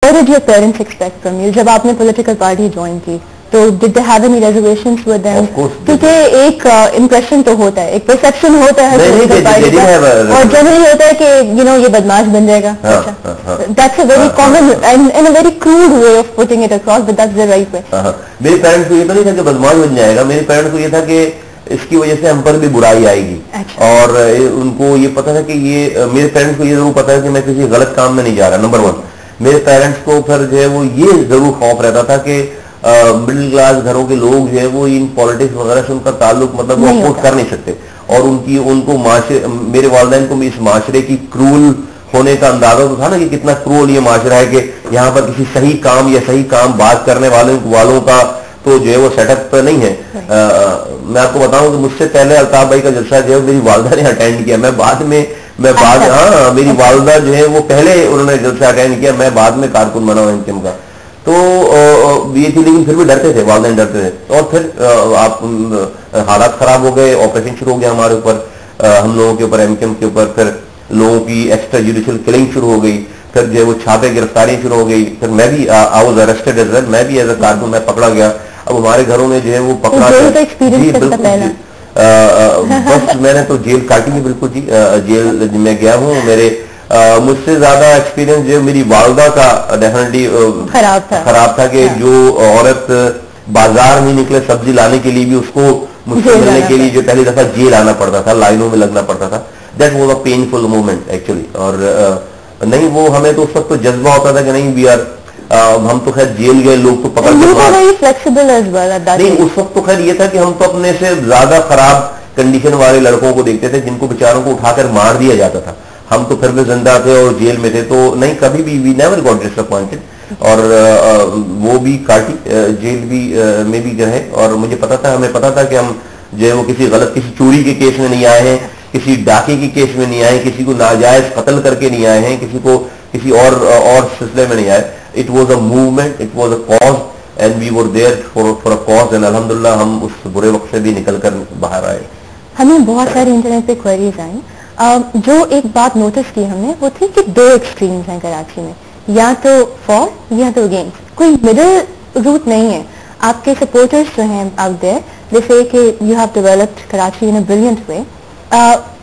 What did your parents expect from you? جب آپ نے پولیٹیکل پارٹی جوائن کی تو did they have any reservations with them? کیونکہ ایک امپریشن تو ہوتا ہے, ایک پرسپشن ہوتا ہے پولیٹیکل پارٹی کا, اور جنرلی ہوتا ہے کہ یہ بدماش بن جائے گا. That's a very common and a very crude way of putting it across, but that's the right way. میرے پیرنٹس کو یہ تو نہیں تھا کہ بدماش بن جائے گا, میرے پیرنٹس کو یہ تھا کہ اس کی وجہ سے ہم پر بھی برائی آئے گی, اور ان کو یہ پتا تھا کہ میرے پیرنٹس کو یہ ضرور پتا ہے کہ میں کسی غلط کام میں نہیں جا رہا. نمبر 1, میرے پیرنٹس کو پھر جو ہے وہ یہ ضرور خوف رہتا تھا کہ مڈل کلاس گھروں کے لوگ جو ہے وہ ان پالیٹکس وغیرہ سے ان کا تعلق مطلب وہ افورڈ کر نہیں سکتے, اور ان کو میرے والدین کو اس معاشرے کی کرول ہونے کا اندازہ تو تھا نا کہ کتنا کرول یہ معاشرہ ہے, کہ یہاں پر کسی صحیح کام یا صحیح کام بات کرنے والوں کا تو جو ہے وہ سیٹ اپ نہیں ہے. میں آپ کو بتاؤں کہ مجھ سے پہلے الطاف بھائی کا جلسہ جو ہے میری والدہ نے اٹینڈ کیا, میں بعد میری والدہ جو ہے وہ پہلے انہوں نے جلسہ اٹینڈ کیا, میں بعد میں کارکن بنا ہوں انکم کا. تو یہ تھی, لیکن پھر بھی ڈرتے تھے, والدین ڈرتے تھے. اور پھر حالات خراب ہو گئے, آپریشن شروع ہو گیا ہمارے اوپر, ہم لوگوں کے اوپر, انکم کے اوپر. پھر لوگوں کی ایکسٹرا جوڈیشل کلنگ شروع ہو گئی, پھر جو ہے وہ چھاپے گرفتاریاں شروع ہو گئی. پھر میں بھی I was arrested as well, میں بھی ایز اے کارکن میں پکڑا گیا. اب ہمارے گھروں میں جو ہے وہ پکڑا, جی بالکل, بس میں نے تو جیل کاٹی ہے, بالکل جی, جیل میں گیا ہوں. مجھ سے زیادہ ایکسپیرینس جو میری والدہ کا ڈیفینیٹلی خراب تھا, کہ جو عورت بازار نہیں نکلے سبزی لانے کے لیے بھی اس کو مجھ سے ملنے کے لیے جو پہلی دفعہ جیل آنا پڑتا تھا, لائنوں میں لگنا پڑتا تھا. That was a painful moment actually. اور نہیں, وہ ہمیں تو اس وقت تو جذبہ ہوتا تھا کہ نہیں ہم تو خیر جیل گئے, لوگ تو پکڑ کے نہیں, اس وقت تو خیر یہ تھا کہ ہم تو اپنے سے زیادہ خراب کنڈیشن والے لڑکوں کو دیکھتے تھے جن کو بیچاروں کو اٹھا کر مار دیا جاتا تھا. ہم تو پھر بھی زندہ تھے اور جیل میں تھے, تو نہیں کبھی بھی وی نیور گاٹ ڈساپوائنٹڈ. اور وہ بھی کاٹی جیل بھی میں بھی جو ہے, اور مجھے پتا تھا, ہمیں پتا تھا کہ ہم جو ہے وہ کسی چوری کے کیس میں نہیں آئے ہیں, کسی ڈاکے کے کیس میں نہیں آئے, کسی کو ناجائز قتل کر کے نہیں آئے ہیں, کسی اور سلسلے میں نہیں آئے. It was a movement, it was a cause, and we were there for a cause, and alhamdulillah ہم اس برے وقت سے بھی نکل کر باہر آئے. ہمیں بہت ساری انٹرنیٹ پہ کوئریز آئیں. جو ایک بات نوٹس کی ہم نے وہ تھی کہ 2 ایکسٹریمز ہیں کراچی میں, یا تو فار یا تو اگینسٹ, کوئی مڈل روٹ نہیں ہے. آپ کے سپورٹرز جو ہیں آؤٹ دیئر, دے سے کہ you have developed Karachi in a brilliant way,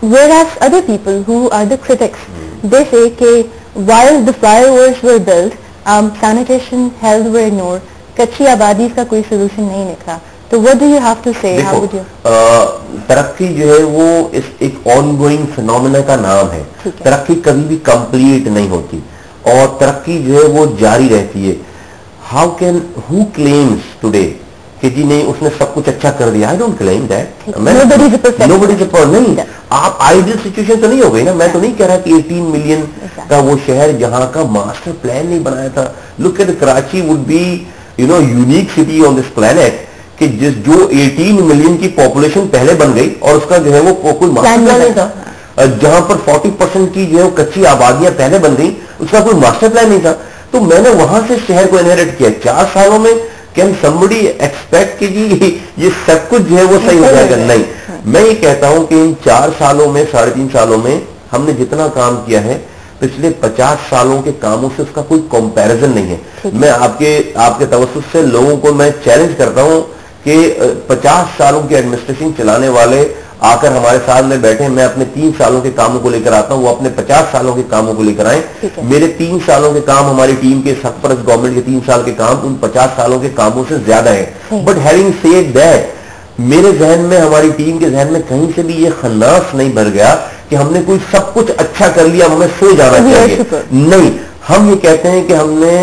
whereas other people who are the critics, they say کہ while the flyovers were built, sanitation, health were ignored, کچی آبادی کا کوئی سولوشن نہیں نکلا. تو what do you have to say? How would you? ترقی جو ہے وہ ایک آن گوئنگ فینومینا کا نام ہے. ترقی کبھی بھی کمپلیٹ نہیں ہوتی, اور ترقی جو ہے وہ جاری رہتی ہے. who claims today کہ جی نہیں اس نے سب کچھ اچھا کر دیا؟ I don't claim that. Nobody is a perfect. نہیں, آپ آئیڈیل سچویشن تو نہیں ہو گئی نا. میں تو نہیں کہہ رہا کہ 18 ملین کا وہ شہر جہاں کا ماسٹر پلان نہیں بنایا تھا. Look at Karachi would be unique city on this planet, کہ جو 18 ملین کی پاپولیشن پہلے بن گئی اور اس کا جو ہے وہ کوئی ماسٹر پلان نہیں تھا. جہاں پر 40% کی جو ہے کچی آبادیاں پہلے بن گئی, اس کا کوئی ماسٹر پلان نہیں تھا. تو میں نے وہاں سے شہر کو انہیرٹ کیا 4 سالوں میں. کین somebody expect کہ جی یہ سب کچھ جو ہے وہ صحیح ہو جائے گا؟ نہیں. میں یہ کہتا ہوں کہ ان 4 سالوں میں 3.5 سالوں میں ہم نے جتنا کام کیا ہے پچھلے 50 سالوں کے کاموں سے اس کا کوئی کمپیریزن نہیں ہے. میں آپ کے توسط سے لوگوں کو میں چیلنج کرتا ہوں کہ 50 سالوں کی ایڈمنسٹریشن چلانے والے آ کر ہمارے ساتھ میں بیٹھے, میں اپنے 3 سالوں کے کاموں کو لے کر آتا ہوں, وہ اپنے 50 سالوں کے کاموں کو لے کر آئیں. میرے 3 سالوں کے کام, ہماری ٹیم کے سرپرست گورنمنٹ کے 3 سال کے کام ان 50 سالوں کے کاموں سے زیادہ ہیں. بٹ ہیونگ سیڈ دیٹ, میرے ذہن میں, ہماری ٹیم کے ذہن میں کہیں سے بھی یہ خناس نہیں بھر گیا کہ ہم نے کوئی سب کچھ اچھا کر لیا, ہمیں سو جانا چاہیے. نہیں, ہم یہ کہتے ہیں کہ ہم نے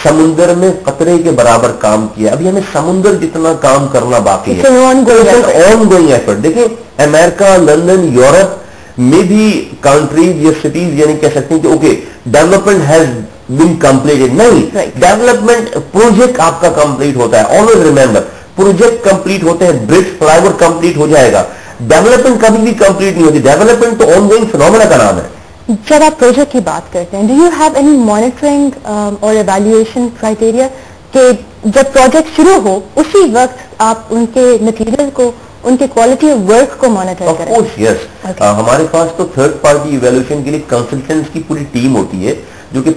سمندر میں قطرے کے برابر کام کیا, ابھی ہمیں سمندر جتنا کام کرنا باقی ہے. On going effort. دیکھیں امریکہ, لندن, یورپ میں بھی کنٹریز یا سٹیز یعنی کہہ سکتے ہیں کہ okay development has been completed. نہیں, ڈیولپمنٹ پروجیکٹ آپ کا کمپلیٹ ہوتا ہے. آلویز ریمبر, پروجیکٹ کمپلیٹ ہوتے ہیں, برج فلائی اوور کمپلیٹ ہو جائے گا. ڈیولپمنٹ کبھی بھی کمپلیٹ نہیں ہوتی. ڈیولپمنٹ تو آن گوئنگ فینومینا کا نام ہے. جب آپ پروجیکٹ کی بات کرتے ہیں, do you have any monitoring اور ایویلویشن کرائٹیریا کہ جب پروجیکٹ شروع ہو اسی وقت آپ ان کے مٹیریل کو, ان کی کوالٹی آف ورک کو مانیٹر کریں؟ یس, ہمارے پاس تو تھرڈ پارٹی ایویلویشن کے لیے کنسلٹنٹس کی پوری ٹیم ہوتی ہے جو کہ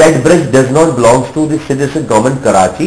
That bridge does not belongs to the City District Government Karachi.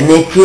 NHA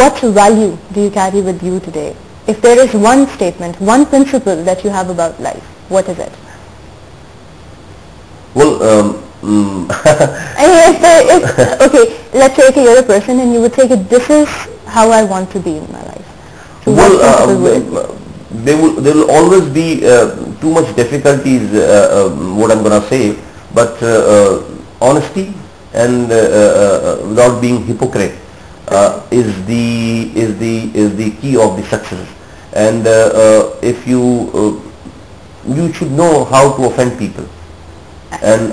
What value do you carry with you today? If there is one statement, one principle that you have about life, what is it? Well, okay, let's say you're a person and you would say this is how I want to be in my life. So well, there will always be too much difficulties, what I'm going to say, but honesty and without being hypocrite is the key of the success. And if you should know how to offend people. And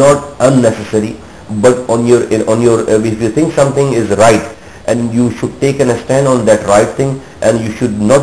Not unnecessary, but on your if you think something is right and you should take a stand on that right thing and you should not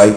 right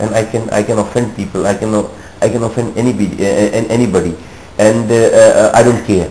and I can offend people, I can offend anybody and I don't care.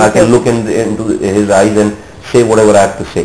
I can look into his eyes and say whatever I have to say.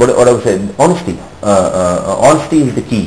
what I would say, honesty is the key.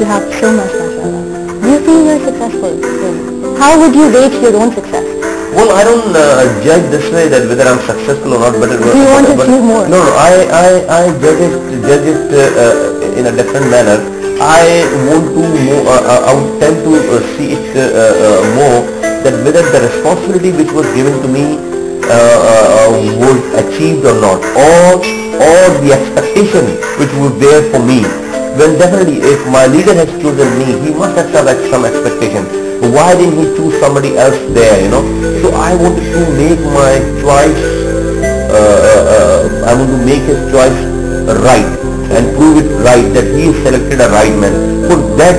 you have so much mashallah. Do you feel you're successful? How would you rate your own success? Well, I don't judge this way that whether I'm successful or not. But do you want to achieve more? No, I judge it in a different manner. I want to I would tend to see it more that whether the responsibility which was given to me was achieved or not, or the expectation which was there for me. When definitely if my leader has chosen me, he must have some expectation. Why didn't he choose somebody else there, you know? So I wanted to make my choice, I want to make his choice right and prove it right that he selected a right man. So that